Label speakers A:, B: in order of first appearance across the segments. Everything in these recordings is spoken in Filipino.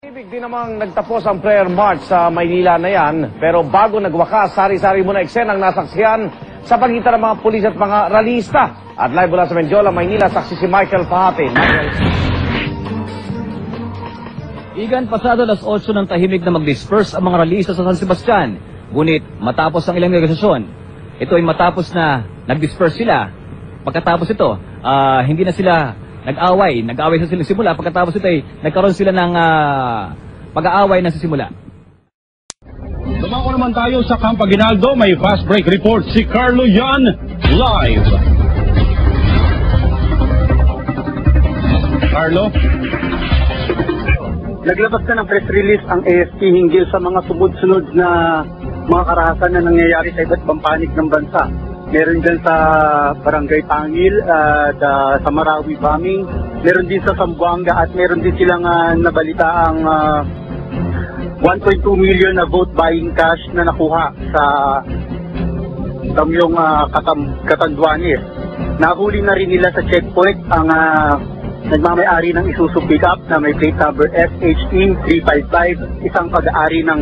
A: Ibig din namang nagtapos ang prayer march sa Maynila na yan, pero bago nagwakas, sari-sari muna eksenang nasaksihan sa pagitan ng mga pulis at mga ralista. At live mula sa Menjola, Maynila, saksi si Michael Pahati.
B: Igan, pasado alas 8 ng tahimik na mag-disperse ang mga ralista sa San Sebastian. Ngunit matapos ang ilang negosyasyon, ito ay matapos na nag-disperse sila. Pagkatapos ito, hindi na sila nag-away sa sila simula. Pagkatapos ito ay nagkaroon sila ng pag-aaway na sa simula.
C: Dumako naman tayo sa Camp Aguinaldo. May fast break report si Carlo Yan live. Carlo?
D: Naglabas na ng press release ang AFP hinggil sa mga sunod-sunod na mga karahasan na nangyayari sa iba't ibang panig ng bansa. Meron dyan sa Barangay Pangil, sa Marawi bombing, meron din sa Zamboanga at meron din silang nabalita ang 1.2 million na vote buying cash na nakuha sa Tamyong Catanduanes. Nahuli na rin nila sa checkpoint ang nagmamayari ng Isuzu pickup na may plate number SHE355, isang pag-aari ng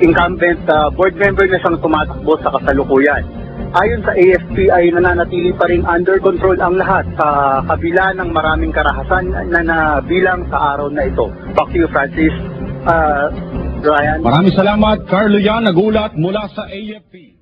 D: incumbent board member na siyang tumatakbo sa kasalukuyan. Ayon sa AFP ay nananatili pa rin under control ang lahat sa kabila ng maraming karahasan na nabilang sa araw na ito. Back to you, Francis. Ryan.
C: Maraming salamat, Carlo Yan, nagulat mula sa AFP.